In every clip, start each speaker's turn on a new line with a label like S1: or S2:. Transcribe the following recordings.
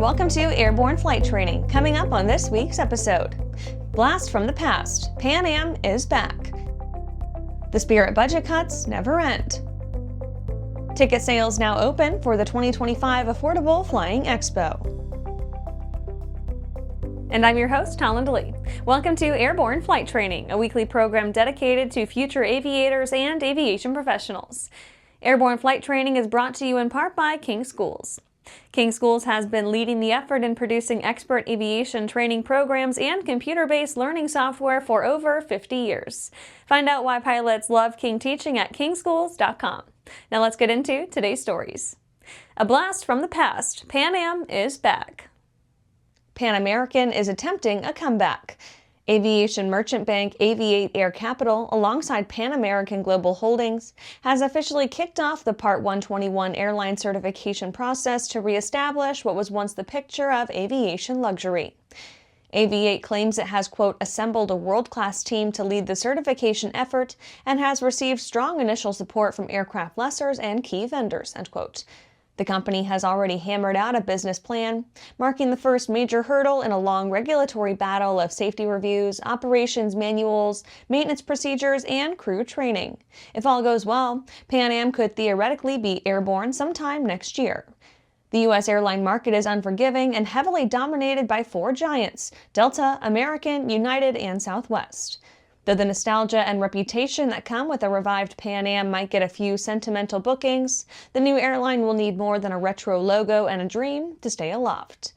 S1: Welcome to Airborne Flight Training. Coming up on this week's episode. Blast from the past. PanAm is back. The Spirit budget cuts never end. Ticket sales now open for the 2025 Affordable Flying Expo. And I'm your host, Holland Lee. Welcome to Airborne Flight Training, a weekly program dedicated to future aviators and aviation professionals. Airborne Flight Training is brought to you in part by King Schools. King Schools has been leading the effort in producing expert aviation training programs and computer-based learning software for over 50 years. Find out why pilots love King teaching at kingschools.com. Now let's get into today's stories. A blast from the past. PanAm is back. Pan American is attempting a comeback. Aviation merchant bank Aviate Air Capital, alongside Pan American Global Holdings, has officially kicked off the Part 121 airline certification process to reestablish what was once the picture of aviation luxury. Aviate claims it has, quote, assembled a world-class team to lead the certification effort and has received strong initial support from aircraft lessors and key vendors, end quote. The company has already hammered out a business plan, marking the first major hurdle in a long regulatory battle of safety reviews, operations manuals, maintenance procedures, and crew training. If all goes well, PanAm could theoretically be airborne sometime next year. The U.S. airline market is unforgiving and heavily dominated by four giants: Delta, American, United, and Southwest. Though the nostalgia and reputation that come with a revived PanAm might get a few sentimental bookings, the new airline will need more than a retro logo and a dream to stay aloft.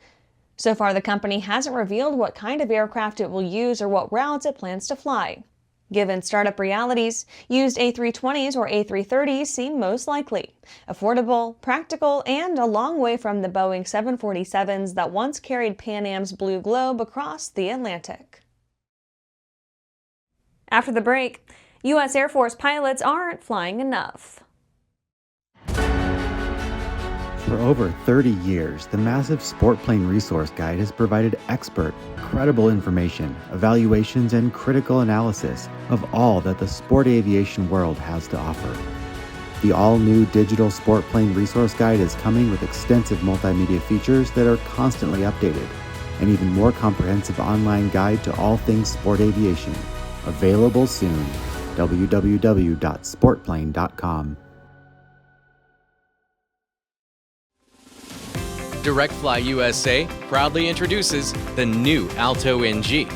S1: So far, the company hasn't revealed what kind of aircraft it will use or what routes it plans to fly. Given startup realities, used A320s or A330s seem most likely. Affordable, practical, and a long way from the Boeing 747s that once carried PanAm's blue globe across the Atlantic. After the break, U.S. Air Force pilots aren't flying enough.
S2: For over 30 years, the massive Sport Plane Resource Guide has provided expert, credible information, evaluations, and critical analysis of all that the sport aviation world has to offer. The all-new digital Sport Plane Resource Guide is coming with extensive multimedia features that are constantly updated, an even more comprehensive online guide to all things sport aviation. Available soon. www.sportplane.com.
S3: Direct Fly USA proudly introduces the new Alto NG,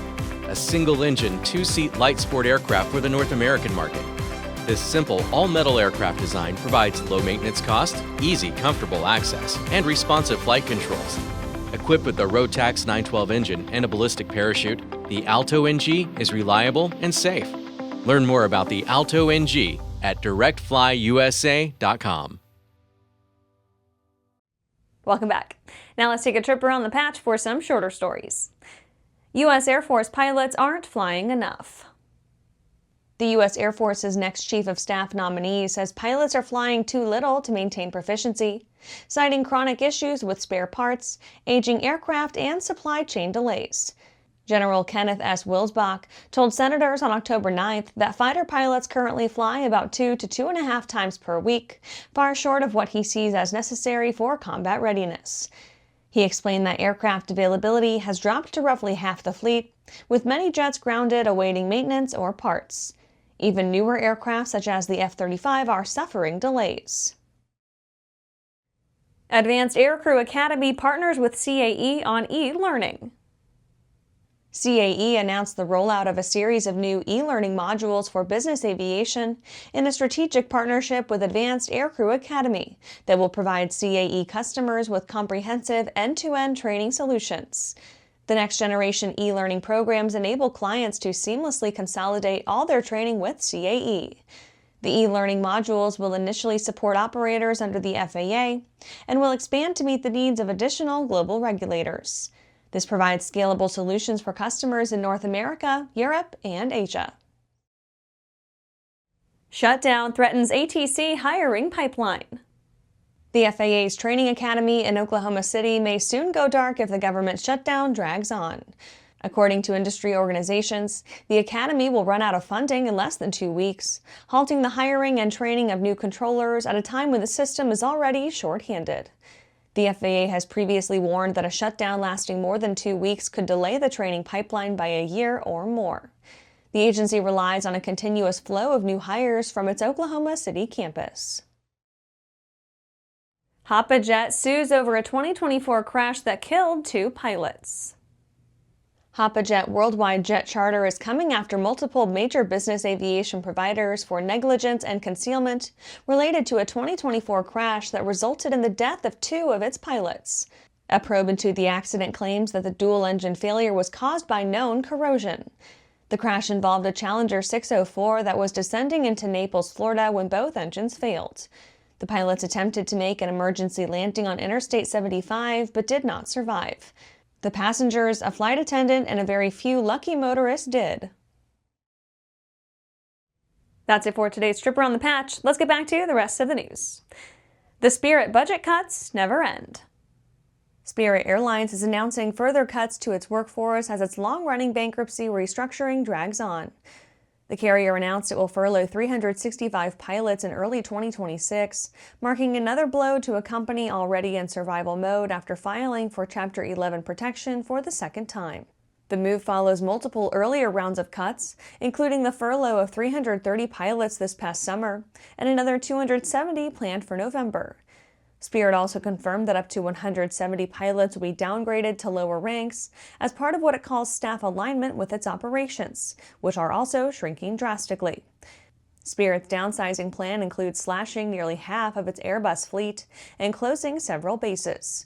S3: a single-engine, two-seat light sport aircraft for the North American market. This simple, all-metal aircraft design provides low-maintenance cost, easy, comfortable access, and responsive flight controls. Equipped with a Rotax 912 engine and a ballistic parachute, the Alto NG is reliable and safe. Learn more about the Alto NG at directflyusa.com.
S1: Welcome back. Now let's take a trip around the patch for some shorter stories. U.S. Air Force pilots aren't flying enough. The U.S. Air Force's next Chief of Staff nominee says pilots are flying too little to maintain proficiency, citing chronic issues with spare parts, aging aircraft, and supply chain delays. General Kenneth S. Wilsbach told senators on October 9th that fighter pilots currently fly about 2 to 2.5 times per week, far short of what he sees as necessary for combat readiness. He explained that aircraft availability has dropped to roughly half the fleet, with many jets grounded awaiting maintenance or parts. Even newer aircraft such as the F-35 are suffering delays. Advanced Aircrew Academy partners with CAE on eLearning. CAE announced the rollout of a series of new e-learning modules for business aviation in a strategic partnership with Advanced Aircrew Academy that will provide CAE customers with comprehensive end-to-end training solutions. The next-generation e-learning programs enable clients to seamlessly consolidate all their training with CAE. The e-learning modules will initially support operators under the FAA and will expand to meet the needs of additional global regulators. This provides scalable solutions for customers in North America, Europe, and Asia. Shutdown threatens ATC hiring pipeline. The FAA's training academy in Oklahoma City may soon go dark if the government shutdown drags on. According to industry organizations, the academy will run out of funding in less than 2 weeks, halting the hiring and training of new controllers at a time when the system is already short-handed. The FAA has previously warned that a shutdown lasting more than 2 weeks could delay the training pipeline by a year or more. The agency relies on a continuous flow of new hires from its Oklahoma City campus. HapaJet sues over a 2024 crash that killed 2 pilots. HapaJet Worldwide Jet Charter is coming after multiple major business aviation providers for negligence and concealment related to a 2024 crash that resulted in the death of 2 of its pilots. A probe into the accident claims that the dual-engine failure was caused by known corrosion. The crash involved a Challenger 604 that was descending into Naples, Florida when both engines failed. The pilots attempted to make an emergency landing on Interstate 75 but did not survive. The passengers, a flight attendant, and a very few lucky motorists did. That's it for today's trip around the patch. Let's get back to the rest of the news. The Spirit budget cuts never end. Spirit Airlines is announcing further cuts to its workforce as its long-running bankruptcy restructuring drags on. The carrier announced it will furlough 365 pilots in early 2026, marking another blow to a company already in survival mode after filing for Chapter 11 protection for the second time. The move follows multiple earlier rounds of cuts, including the furlough of 330 pilots this past summer and another 270 planned for November. Spirit also confirmed that up to 170 pilots will be downgraded to lower ranks as part of what it calls staff alignment with its operations, which are also shrinking drastically. Spirit's downsizing plan includes slashing nearly half of its Airbus fleet and closing several bases.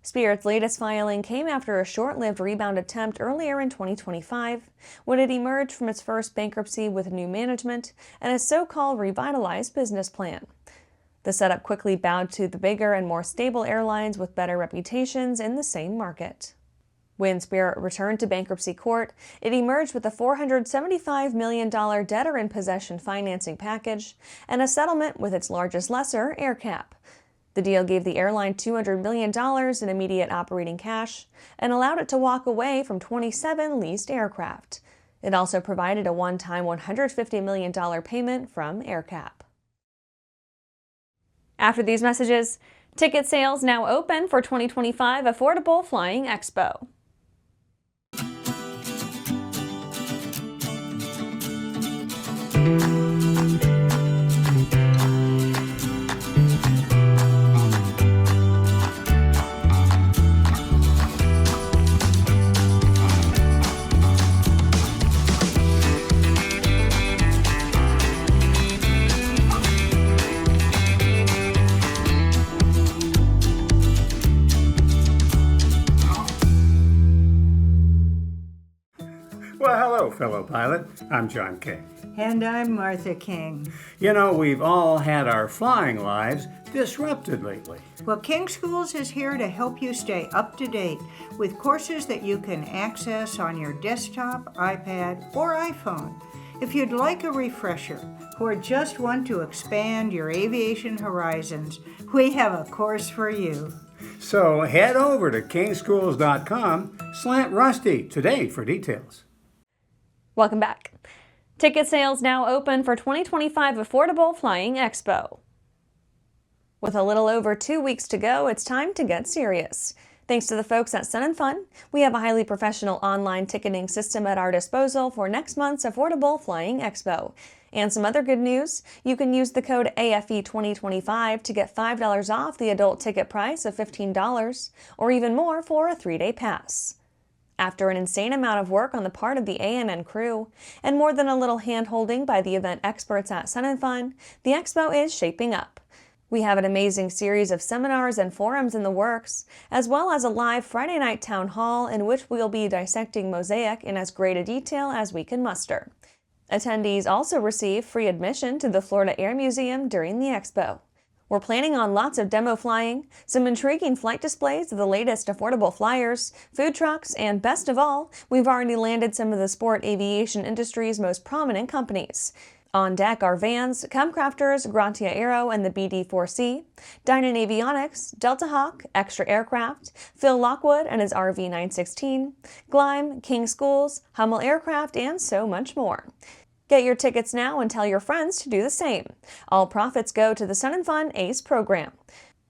S1: Spirit's latest filing came after a short-lived rebound attempt earlier in 2025, when it emerged from its first bankruptcy with new management and a so-called revitalized business plan. The setup quickly bowed to the bigger and more stable airlines with better reputations in the same market. When Spirit returned to bankruptcy court, it emerged with a $475 million debtor-in-possession financing package and a settlement with its largest lessor, AerCap. The deal gave the airline $200 million in immediate operating cash and allowed it to walk away from 27 leased aircraft. It also provided a one-time $150 million payment from AerCap. After these messages, ticket sales now open for 2025 Affordable Flying Expo.
S4: Well, hello, fellow pilot. I'm John King.
S5: And I'm Martha King.
S4: You know, we've all had our flying lives disrupted lately.
S5: Well, King Schools is here to help you stay up to date with courses that you can access on your desktop, iPad, or iPhone. If you'd like a refresher or just want to expand your aviation horizons, we have a course for you.
S4: So head over to kingschools.com/Rusty today for details.
S1: Welcome back. Ticket sales now open for 2025 Affordable Flying Expo. With a little over 2 weeks to go, it's time to get serious. Thanks to the folks at Sun & Fun, we have a highly professional online ticketing system at our disposal for next month's Affordable Flying Expo. And some other good news, you can use the code AFE2025 to get $5 off the adult ticket price of $15, or even more for a 3-day pass. After an insane amount of work on the part of the ANN crew, and more than a little hand-holding by the event experts at Sun & Fun, the Expo is shaping up. We have an amazing series of seminars and forums in the works, as well as a live Friday night town hall in which we'll be dissecting Mosaic in as great a detail as we can muster. Attendees also receive free admission to the Florida Air Museum during the Expo. We're planning on lots of demo flying, some intriguing flight displays of the latest affordable flyers, food trucks, and best of all, we've already landed some of the sport aviation industry's most prominent companies. On deck are Vans, Comcrafters, Grantia Aero, and the BD4C, Dynan Avionics, Delta Hawk, Extra Aircraft, Phil Lockwood and his RV916, Gleim, King Schools, Hummel Aircraft, and so much more. Get your tickets now and tell your friends to do the same. All profits go to the Sun & Fun ACE program.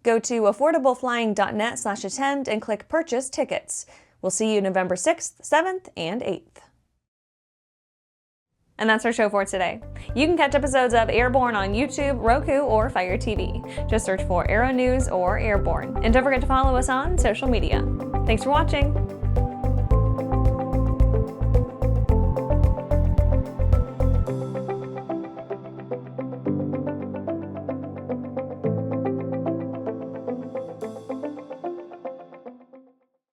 S1: Go to affordableflying.net/attend and click Purchase Tickets. We'll see you November 6th, 7th, and 8th. And that's our show for today. You can catch episodes of Airborne on YouTube, Roku, or Fire TV. Just search for Aero-News or Airborne. And don't forget to follow us on social media. Thanks for watching.